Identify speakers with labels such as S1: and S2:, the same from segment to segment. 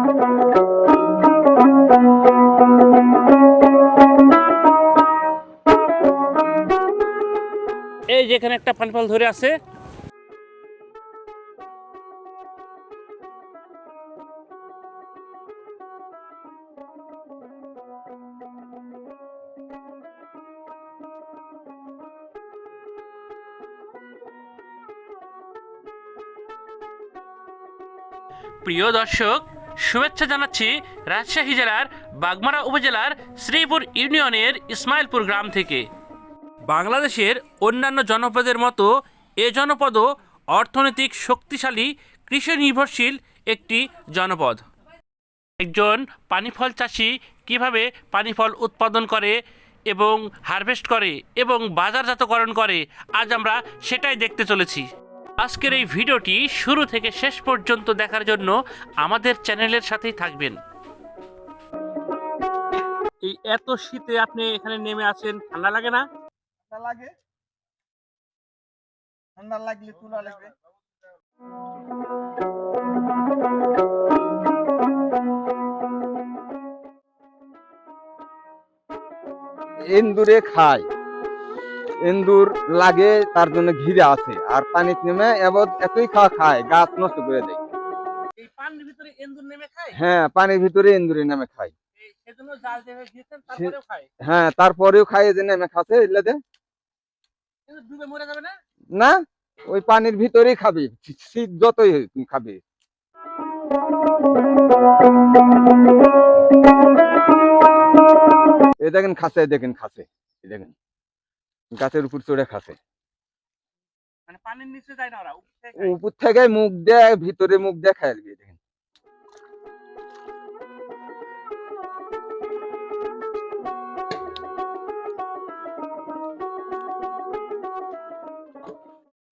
S1: এই যেখানে একটা পানি ফল ধরে আছে, প্রিয় দর্শক, শুভেচ্ছা জানাচ্ছি রাজশাহী জেলার বাগমারা উপজেলার শ্রীপুর ইউনিয়নের ইসমাইলপুর গ্রাম থেকে। বাংলাদেশের অন্যান্য জনপদের মতো এ জনপদও অর্থনৈতিক শক্তিশালী কৃষি নির্ভরশীল একটি জনপদ। একজন পানিফল চাষি কিভাবে পানিফল উৎপাদন করে এবং হারভেস্ট করে এবং বাজারজাতকরণ করে, আজ আমরা সেটাই দেখতে চলেছি। আজকের এই ভিডিওটি শুরু থেকে শেষ পর্যন্ত দেখার জন্য আমাদের চ্যানেলের সাথেই থাকবেন। এই এত শীতে আপনি এখানে নেমে আছেন, ঠান্ডা লাগে না?
S2: লাগে, ঠান্ডা লাগলে তুলা লাগবে। এন্দুরে খায়, এন্দুর লাগে, তার জন্য ঘিরে আছে। আর পানিতে নেমে এতই খাওয়া খায়, গাছ নষ্ট করে দেয়।
S1: এই পানির ভিতরে এন্দুর নেমে খায়?
S2: হ্যাঁ, পানির ভিতরে এন্দুরে নেমে খায়।
S1: সেজন্য জাল দিয়ে দিয়েছেন, তারপরেও খায়?
S2: হ্যাঁ, তারপরেও খায়, যে নেমে খাচ্ছে এগুলাতে।
S1: কিন্তু ডুবে মরে যাবে না?
S2: না, ওই পানির ভিতরেই খাবে, শীত যতই খাবে। এই দেখেন খাচ্ছে, দেখেন খাচ্ছে, দেখেন গাছের উপর চড়ে খাচ্ছে।
S1: মানে পানির নিচে যায় না ওরা,
S2: উপর থেকে মুখ দেয়, ভিতরে মুখ দিয়ে খায়। দেখেন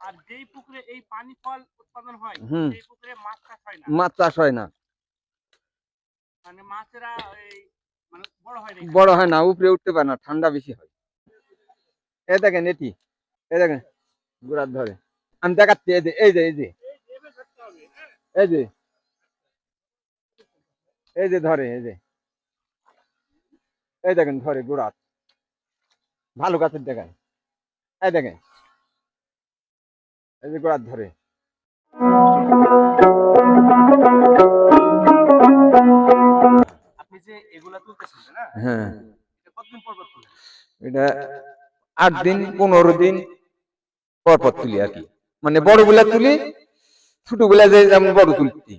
S1: আর যেই পুকুরে এই পানি ফল উৎপাদন হয়, সেই পুকুরে মাছ চাষ হয় না।
S2: মাছ চাষ হয় না,
S1: মানে মাছেরা মানে
S2: বড় হয় না, উপরে উঠতে পারে না, ঠান্ডা বেশি হয়। এই দেখেন এটি, এই দেখেন গোড়ার ধরে আমি দেখাচ্ছি। এই যে এই যে এই যে এই যে এই যে ধরে, এই যে এই দেখেন ধরে গোড়াত, ভালো গাছের দেখেন। এই দেখেন এই যে গোড়াত ধরে।
S1: আপনি যে এগুলা তুলতেছেন না,
S2: হ্যাঁ,
S1: এটা কতদিন পর পর তুলেন?
S2: এটা 8 দিন 15 দিন পর পর তুলি আর কি। মানে বড়গুলা তুলি, ছোটগুলা যে যেমন বড় তুলছি,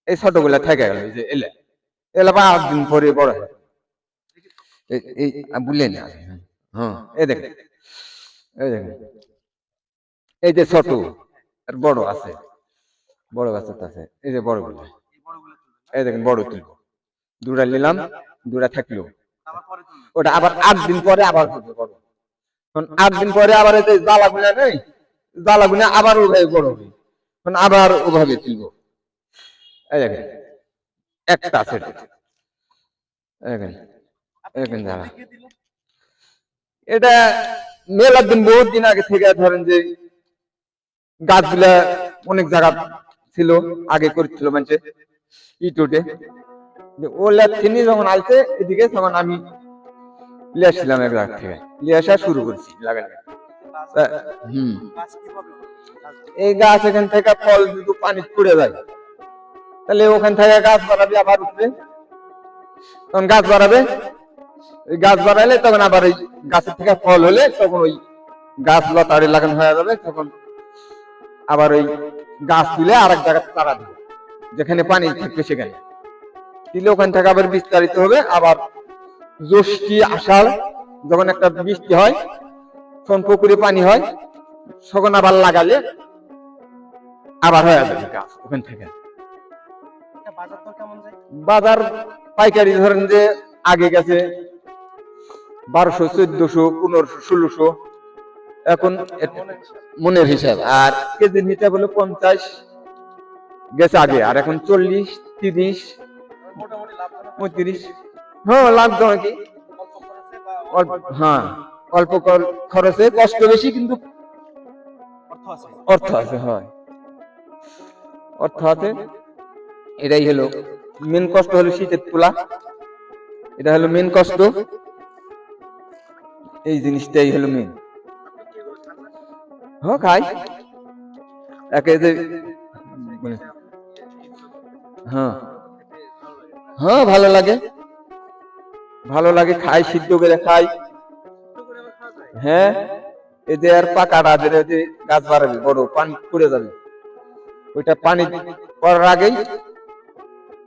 S2: এই ছোটগুলা থেকে গেল, এই যে এলা এলা 8 দিন পরে বড় হয়। এই বুঝলেন? হ্যাঁ, এই দেখেন, এই দেখেন এই যে ছোট আর বড় আছে, বড় গাছ আছে, এই যে বড়গুলা, এই দেখেন বড় তুলবো, দুটা নিলাম, দুটা থাকলো, ওটা আবার 8 দিন পরে আবার হবে বড়। 8 দিন পরে আবার এই যে জ্বালাগুলা নেই, জ্বালাগুলা আবার ওভাবে বড় হবে, আবার ওভাবে তুলবো। এই দেখেন একটা আছে, দেখেন দেখেন জ্বালা। এটা মেলার দিন, বহুত দিন আগে থেকে ধরেন যে গাছগুলা অনেক জায়গা ছিল, আগে করছিল মানুষে ইটুটে, ওলা তিনি যখন আইছে এদিকে, তখন আমি লিয়ে আসছিলাম এক জায়গা থেকে, লিয়ে আসা শুরু করছি লাগানো। এই গাছ এখান থেকে ফল যদি পানি পড়ে যায়, তাহলে ওখান থেকে গাছ বাড়াবে, আবার উঠবে, তখন গাছ বাড়াবে, ওই গাছ বাড়াইলে তখন আবার ওই গাছের থেকে ফল হলে তখন ওই গাছ লতাড়ি লাগানো হয়ে যাবে, তখন আবার ওই গাছ তুলে আর এক জায়গায় চারা দিবে, যেখানে পানি থাকবে সেখানে দিলে ওখান থেকে আবার বিস্তারিত হবে। আবার জ্যৈষ্ঠী আষাঢ় যখন একটা বৃষ্টি হয়, তখন পুকুরে পানি হয়, তখন আবার লাগালে আবার হয়ে যাবে গাছ ওখান থেকে। বাজার পাইকারি ধরেন যে আগে গেছে 1200, 1400, 1500, 1600, এখন মনের হিসাব। আর কেজির হিসাব হলো 50 গেছে আগে, আর এখন 40, 30, 35। হ্যাঁ, লাভজনক। হ্যাঁ, অল্প খরচে, কষ্ট বেশি, কিন্তু অর্থ আছে। হয়, অর্থ আছে, এটাই হলো মেন কষ্ট হলো শীতের তোলা, এটা হলো মেন কষ্ট, এই জিনিসটাই হলো মেন। হ্যাঁ খাই একে যে হ্যাঁ হ্যাঁ ভালো লাগে, ভালো লাগে, খাই, সিদ্ধ করে খাই। হ্যাঁ এই যে আর পাকাটা যে গাছ বাড়াবে বড় পানি পড়ে যাবে, ওইটা পানি করার আগেই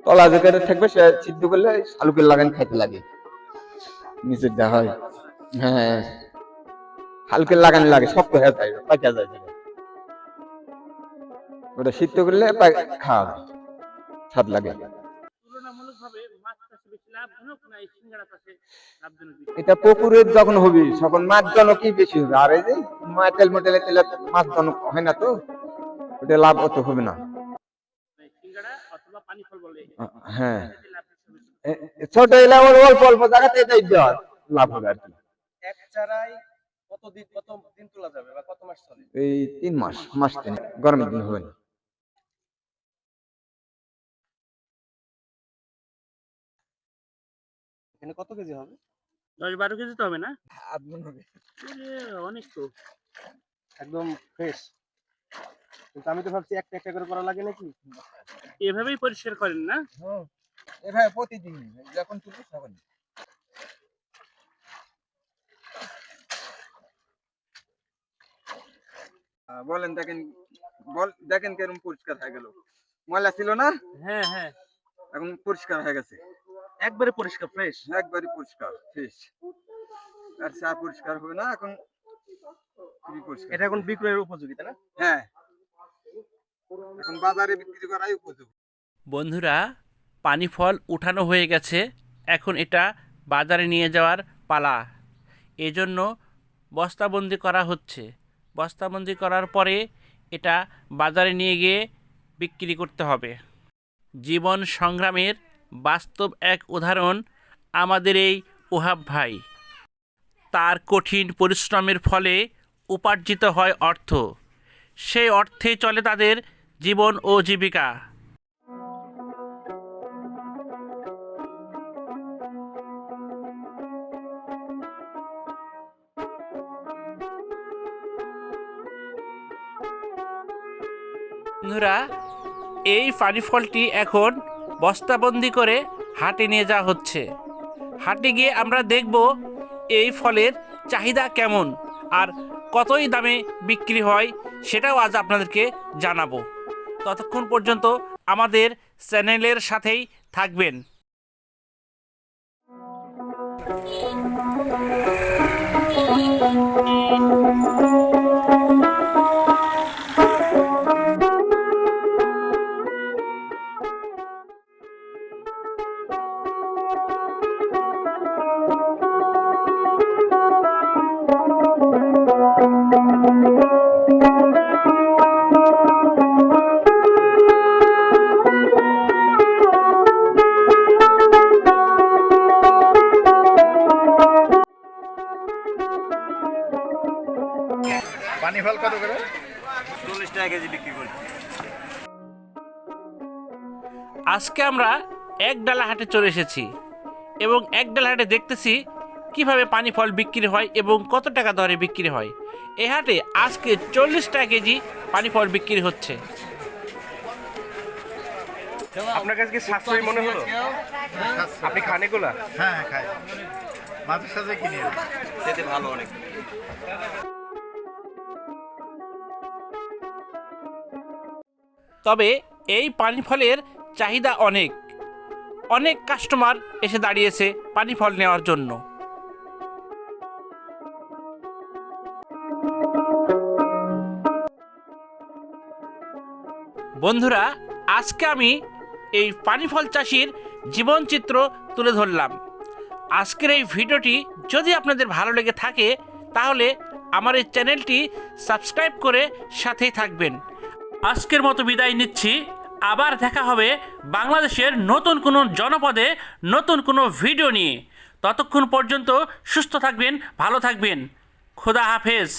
S2: তলা যেখানে থাকবে সে সিদ্ধ করলে আলুকে লাগান খাইতে লাগে, নিচের যা হয়। হ্যাঁ হালকা লাগান লাগে, শক্ত হয়ে যায়, পাকা যায়, ওটা সিদ্ধ করলে খাওয়া যায়, স্বাদ লাগে। এটা পুকুরের যখন হবে তখন মাছ জনকই বেশি হবে, আর এই যে মাটেল মোটেলে তেলে মাছ জনক হয় না, তো ওটা লাভ অত হবে না। হ্যাঁ ছোট এলে অল্প অল্প জায়গাতে এটাই দেওয়া লাভ হবে আর কি।
S3: এক চারায় কত দিন তোলা যাবে বা কত মাস চলে?
S2: এই 3 মাস 3 গরমের দিন হবে না।
S3: এখানে কত কেজি হবে?
S1: 10-12 কেজি তো হবে না?
S2: আদমন হবে
S1: অনেক তো,
S3: একদম ফ্রেশ। কিন্তু আমি তো ভাবছি একটা একটা করে করা লাগে নাকি?
S1: এভাবেই পরিষ্কার করেন না?
S2: হ্যাঁ এভাবে প্রতিদিন যখন তুলবো তখন। বলেন দেখেন, দেখেন কেরকম পরিষ্কার হয়ে গেল, ময়লা ছিল না,
S1: হ্যাঁ হ্যাঁ,
S2: এখন পরিষ্কার হয়ে গেছে,
S3: একবারে পরিষ্কার ফ্রেশ।
S2: একবারই পরিষ্কার ফ্রেশ, আর চা পরিষ্কার হবে না এখন, খুবই পরিষ্কার।
S3: এটা এখন বিক্রয়ের উপযোগী তাই না?
S2: হ্যাঁ এখন বাজারে বিক্রি করাই উপযোগী।
S1: বন্ধুরা, পানি ফল উঠানো হয়ে গেছে, এখন এটা বাজারে নিয়ে যাওয়ার পালা। এজন্য বস্তাবন্দি করা হচ্ছে। বস্তাবন্দি করার পরে এটা বাজারে নিয়ে গিয়ে বিক্রি করতে হবে। জীবন সংগ্রামের বাস্তব এক উদাহরণ আমাদের এই ওহাব ভাই। তার কঠিন পরিশ্রমের ফলে উপার্জিত হয় অর্থ, সেই অর্থে চলে তাদের জীবন ও জীবিকা। বন্ধুরা, এই পানি ফলটি এখন বস্তাবন্দি করে হাটে নিয়ে যাওয়া হচ্ছে। হাটে গিয়ে আমরা দেখব এই ফলের চাহিদা কেমন আর কতই দামে বিক্রি হয়, সেটাও আজ আপনাদেরকে জানাবো। ততক্ষণ পর্যন্ত আমাদের চ্যানেলের সাথেই থাকবেন।
S3: পানি ফল কত করে? 40 টাকা কেজি বিক্রি করছি।
S1: আজকে আমরা একডালা হাটে চলে এসেছি এবং একডালা হাটে দেখতেছি কিভাবে পানি ফল বিক্রি হয় এবং কত টাকা দরে বিক্রি হয়। এই হাটে আজকে 40 টাকা কেজি পানি ফল বিক্রি হচ্ছে।
S3: আপনার কাছে কি সাশ্রয়ী মনে হলো? আপনি খান এগুলা?
S4: হ্যাঁ খাই, মাছের সাথে কিনে
S3: খেতে ভালো অনেক।
S1: তবে এই পানি ফলের চাহিদা অনেক, অনেক কাস্টমার এসে দাঁড়িয়েছে পানি ফল নেওয়ার জন্য। বন্ধুরা, আজকে আমি এই পানি ফল চাষির জীবনচিত্র তুলে ধরলাম। আজকের এই ভিডিওটি যদি আপনাদের ভালো লেগে থাকে তাহলে আমার এই চ্যানেলটি সাবস্ক্রাইব করে সাথেই থাকবেন। আজকের মতো বিদায় নিচ্ছি। আবার দেখা হবে বাংলাদেশের নতুন কোনো জনপদে নতুন কোনো ভিডিও নিয়ে। ততক্ষণ পর্যন্ত সুস্থ থাকবেন, ভালো থাকবেন। খোদা হাফেজ।